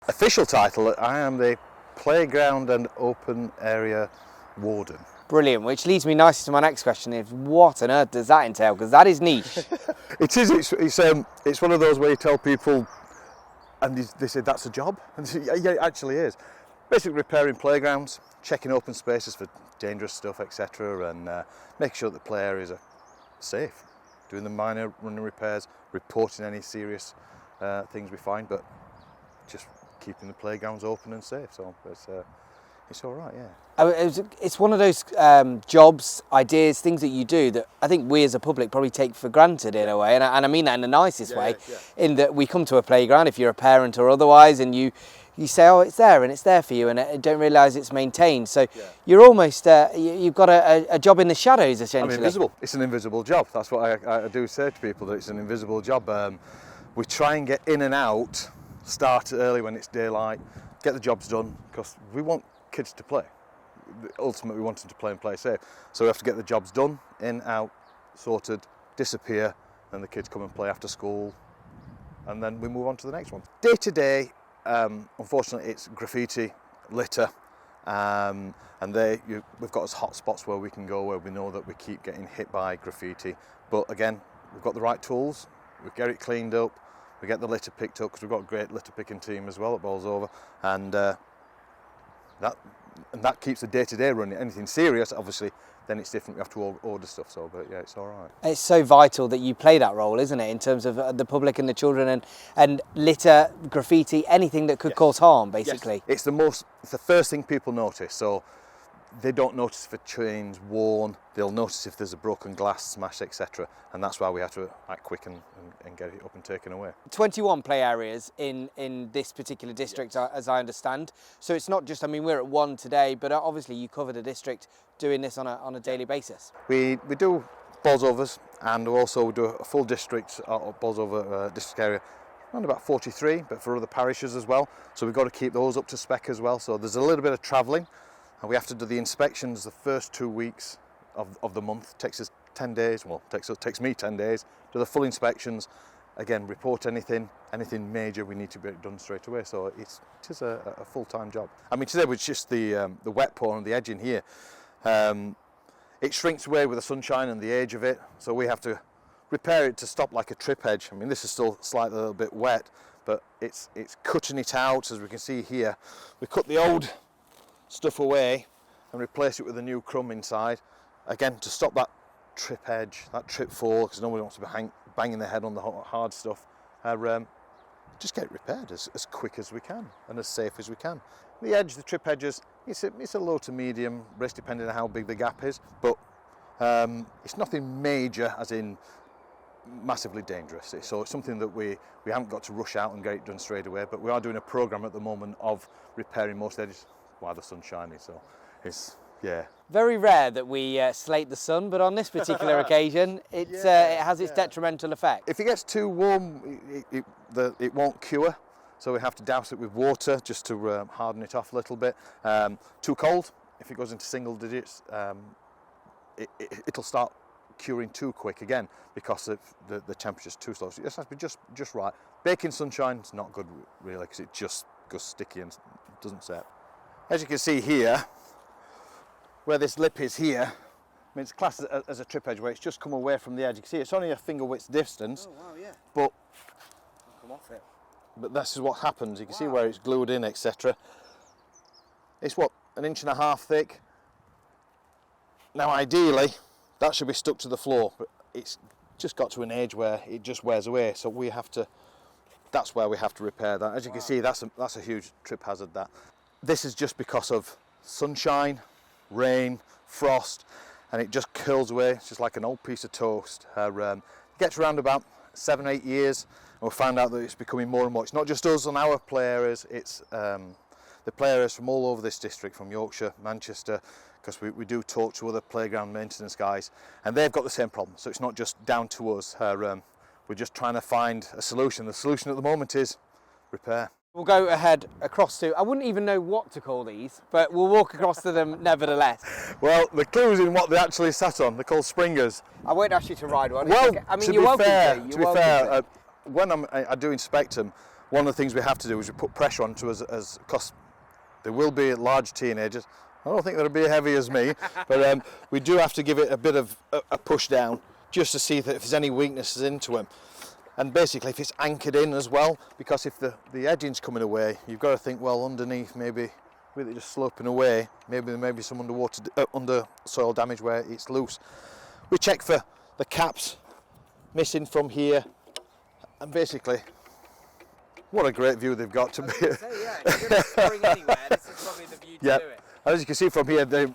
Official title, I am the Playground and Open Area Warden. Brilliant, which leads me nicely to my next question, is what on earth does that entail? Because that is niche. It is, it's one of those where you tell people and they say that's a job, and they say, yeah, it actually is. Basically repairing playgrounds, checking open spaces for dangerous stuff, etc., and making sure that the play areas are safe, doing the minor running repairs, reporting any serious things we find, but just keeping the playgrounds open and safe. So it's all right, yeah. It's one of those jobs, ideas, things that you do that I think we as a public probably take for granted in a way, and I mean that in the nicest way, in that we come to a playground, if you're a parent or otherwise, and you say, oh, it's there, and it's there for you, and don't realise it's maintained. So you're almost, you've got a job in the shadows, essentially. I'm invisible. It's an invisible job. That's what I do say to people, that it's an invisible job. We try and get in and out, start early when it's daylight, get the jobs done, because we want kids to play. Ultimately, we want them to play and play safe. So we have to get the jobs done, in, out, sorted, disappear, and the kids come and play after school, and then we move on to the next one. Day to day, unfortunately, it's graffiti, litter, and we've got hot spots where we can go where we know that we keep getting hit by graffiti. But again, we've got the right tools, we get it cleaned up, we get the litter picked up, because we've got a great litter picking team as well at Bolsover, and that keeps the day-to-day running. Anything serious, obviously, then it's different. We have to order stuff. So, but yeah, it's all right. It's so vital that you play that role, isn't it, in terms of the public and the children, and litter, graffiti, anything that could cause harm, basically. Yes. It's the first thing people notice. So they don't notice if a chain's worn. They'll notice if there's a broken glass, smashed, etc. And that's why we have to act quick and get it up and taken away. 21 play areas in this particular district, as I understand. So it's not just, I mean, we're at one today, but obviously you cover the district doing this on a daily basis. We do Bolsovers, and we also do a full district, Bolsover district area, around about 43, but for other parishes as well. So we've got to keep those up to spec as well. So there's a little bit of travelling. And we have to do the inspections the first 2 weeks of the month. It takes us 10 days, well, takes me 10 days, do the full inspections, again, report anything major, we need to get it done straight away. So it is a full-time job. I mean, today was just the wet pour on the edge in here. It shrinks away with the sunshine and the age of it, so we have to repair it to stop like a trip edge. I mean, this is still slightly a little bit wet, but it's cutting it out, as we can see here. We cut the old stuff away and replace it with a new crumb inside, again to stop that trip edge, that trip fall, because nobody wants to be banging their head on the hard stuff. Just get it repaired as quick as we can and as safe as we can. The edge, the trip edges, it's a low to medium risk depending on how big the gap is, but it's nothing major as in massively dangerous. So it's something that we haven't got to rush out and get it done straight away, but we are doing a programme at the moment of repairing most edges while the sun's shining, so it's, yeah. Very rare that we slate the sun, but on this particular occasion, it has its detrimental effect. If it gets too warm, it won't cure, so we have to douse it with water just to harden it off a little bit. Too cold, if it goes into single digits, it'll start curing too quick again because the temperature's too slow. So it has to be just right. Baking sunshine is not good really, because it just goes sticky and doesn't set. As you can see here, where this lip is here, I mean, it's classed as a trip edge where it's just come away from the edge. You can see it's only a finger width distance. Oh, wow, yeah. But I'll come off it. But this is what happens. You can see where it's glued in, etc. It's what, 1.5 inches thick. Now, ideally, that should be stuck to the floor, but it's just got to an age where it just wears away. So we have to. That's where we have to repair that. As you can see, that's a huge trip hazard. That. This is just because of sunshine, rain, frost, and it just curls away. It's just like an old piece of toast. It gets around about 7-8 years, and we'll find out that it's becoming more and more. It's not just us on our play areas, it's the play areas from all over this district, from Yorkshire, Manchester, because we do talk to other playground maintenance guys, and they've got the same problem. So it's not just down to us. We're just trying to find a solution. The solution at the moment is repair. We'll go ahead across to, I wouldn't even know what to call these, but we'll walk across to them nevertheless. Well, the clue's in what they actually sat on. They're called springers. I won't ask you to ride one. Well, I mean, to be fair, when I do inspect them, one of the things we have to do is we put pressure onto us, because there will be large teenagers. I don't think they'll be heavy as me, but we do have to give it a bit of a push down just to see if there's any weaknesses into them. And basically if it's anchored in as well, because if the edging's coming away, you've got to think, well, underneath maybe with it just sloping away, maybe there may be some under soil damage where it's loose. We check for the caps missing from here, and basically, what a great view they've got to be. Say, yeah, if you're going to spring anywhere, this is probably the view to do it. As you can see from here, the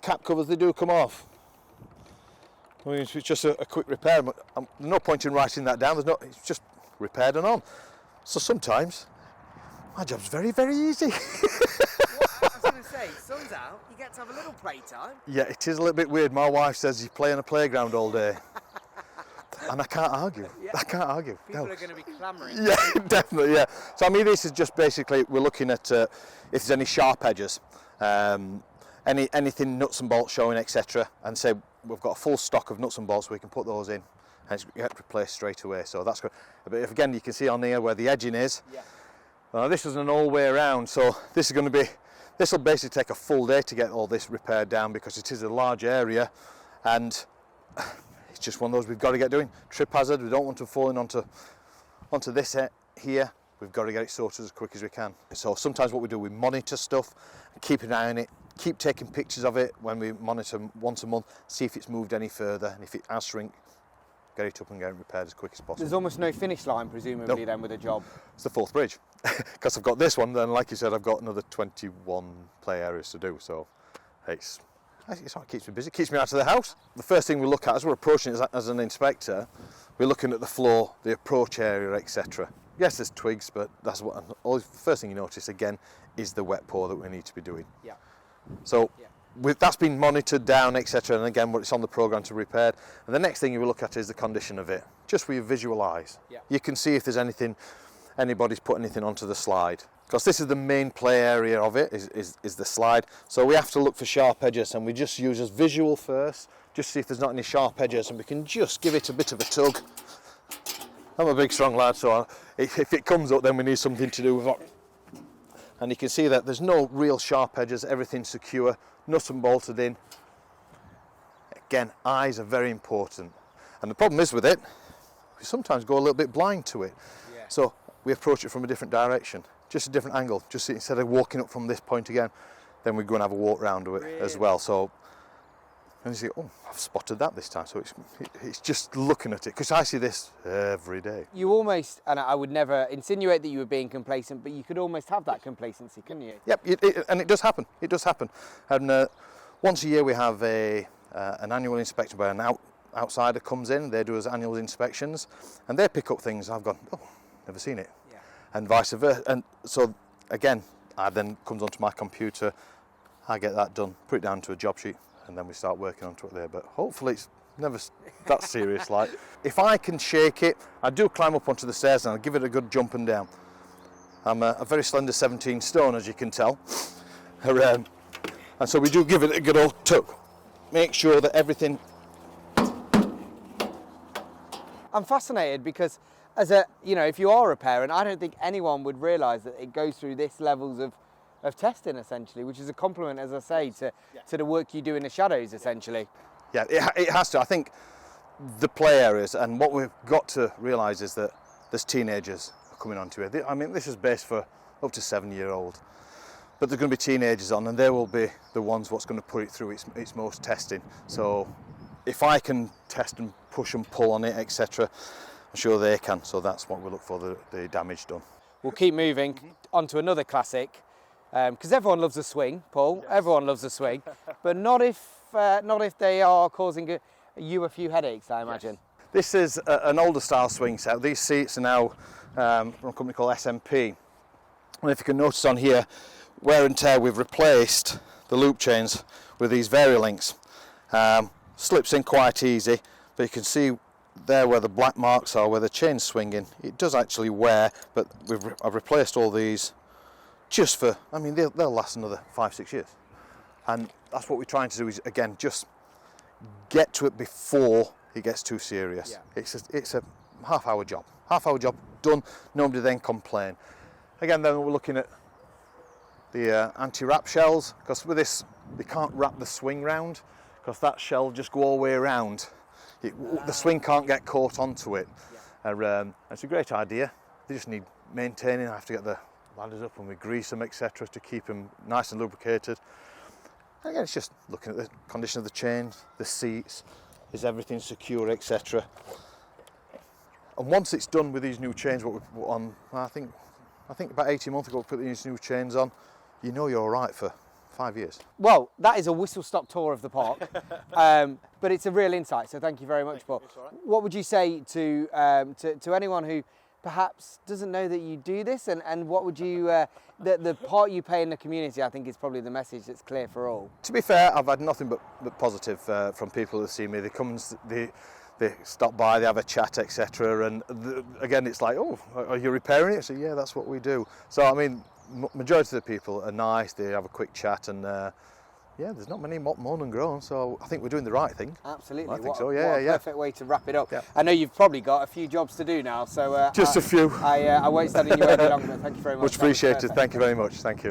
cap covers, they do come off. I mean, it's just a quick repair, but there's no point in writing that down. It's just repaired and on. So sometimes my job's very, very easy. Well, I was going to say, sun's out, you get to have a little playtime. Yeah, it is a little bit weird. My wife says you play on a playground all day. And I can't argue. Yeah. I can't argue. People are going to be clamouring. Yeah, definitely, yeah. So I mean, this is just basically, we're looking at if there's any sharp edges, anything nuts and bolts showing, etc. And say we've got a full stock of nuts and bolts, we can put those in and it's get replaced straight away. So that's good. But if again, you can see on here where the edging is. Yeah. This is an all way around, so this is going to be, this will basically take a full day to get all this repaired down because it is a large area, and it's just one of those we've got to get doing. Trip hazard, we don't want them falling onto this here. We've got to get it sorted as quick as we can. So sometimes what we do, we monitor stuff, keep an eye on it, keep taking pictures of it when we monitor once a month, see if it's moved any further, and if it has shrunk, get it up and get it repaired as quick as possible. There's almost no finish line, presumably, then, with a job. It's the fourth bridge. Because I've got this one, then like you said, I've got another 21 play areas to do, so it's what keeps me busy, keeps me out of the house. The first thing we look at as we're approaching it as an inspector, we're looking at the floor, the approach area, etc. Yes, there's twigs, but that's what. The first thing you notice again is the wet pour that we need to be doing. Yeah. So that's been monitored down, etc. And again, it's on the programme to repair. And the next thing you will look at is the condition of it, just with your visual eyes. Yeah. You can see if there's anybody's put anything onto the slide. Because this is the main play area of it, is the slide. So we have to look for sharp edges, and we just use as visual first, just see if there's not any sharp edges, and we can just give it a bit of a tug. I'm a big strong lad, so if it comes up, then we need something to do with it. And you can see that there's no real sharp edges, everything's secure, nuts and bolted in. Again, eyes are very important. And the problem is with it, we sometimes go a little bit blind to it. Yeah. So we approach it from a different direction, just a different angle. Just instead of walking up from this point again, then we go and have a walk round to it as well. So, and you see, oh, I've spotted that this time. So it's just looking at it, because I see this every day. You almost, and I would never insinuate that you were being complacent, but you could almost have that complacency, couldn't you? Yep, and it does happen. It does happen. And once a year we have an annual inspection where an outsider comes in. They do his annual inspections, and they pick up things. I've gone, oh, never seen it, and vice versa. And so again, I then comes onto my computer. I get that done, put it down to a job sheet, and then we start working onto it there. But hopefully it's never that serious. Like, if I can shake it, I do climb up onto the stairs and I'll give it a good jump and down. I'm a very slender 17 stone, as you can tell. And so we do give it a good old tug. Make sure that everything... I'm fascinated because if you are a parent, I don't think anyone would realise that it goes through this levels of testing, essentially, which is a compliment, as I say, to the work you do in the shadows, essentially. Yeah, it has to. I think the play areas, and what we've got to realise is that there's teenagers coming onto it. I mean, this is based for up to 7-year-old, but there's going to be teenagers on, and they will be the ones what's going to put it through its most testing. So if I can test and push and pull on it, etc., I'm sure they can. So that's what we look for, the damage done. We'll keep moving on to another classic, because everyone loves a swing, Paul. Yes. Everyone loves a swing, but not if they are causing you a few headaches, I imagine. Yes. This is an older style swing set. These seats are now from a company called SMP. And if you can notice on here, wear and tear, we've replaced the loop chains with these Vari-Links. Slips in quite easy, but you can see there where the black marks are, where the chain's swinging. It does actually wear, but I've replaced all these just for, I mean, they'll last another 5-6 years. And that's what we're trying to do, is again, just get to it before it gets too serious. Yeah. It's a half-hour job done. Nobody then complain. Again, then we're looking at the anti-wrap shells, because with this they can't wrap the swing round, because that shell just go all the way around. The swing can't get caught onto it. It's a great idea. They just need maintaining. I have to get the ladders up and we grease them, etc., to keep them nice and lubricated. Again, it's just looking at the condition of the chains, the seats, is everything secure, etc. And once it's done with these new chains, what we put on, I think about 18 months ago we put these new chains on, you know you're all right for 5 years. Well, that is a whistle-stop tour of the park, but it's a real insight, so thank you very much, Paul. Right. What would you say to anyone who perhaps doesn't know that you do this, and what would you, the part you play in the community, I think is probably the message that's clear for all. To be fair, I've had nothing but positive from people that see me. They come and they stop by, they have a chat, etc. And again, it's like, oh, are you repairing it? So yeah, that's what we do. So I mean, majority of the people are nice. They have a quick chat, and yeah, there's not many moan and groan. So I think we're doing the right thing. Absolutely. I think so. Yeah, what a perfect way to wrap it up. Yeah. I know you've probably got a few jobs to do now, so just a few. I won't stand in your way any longer. Thank you very much. Much appreciated. Thank you very much. Thank you.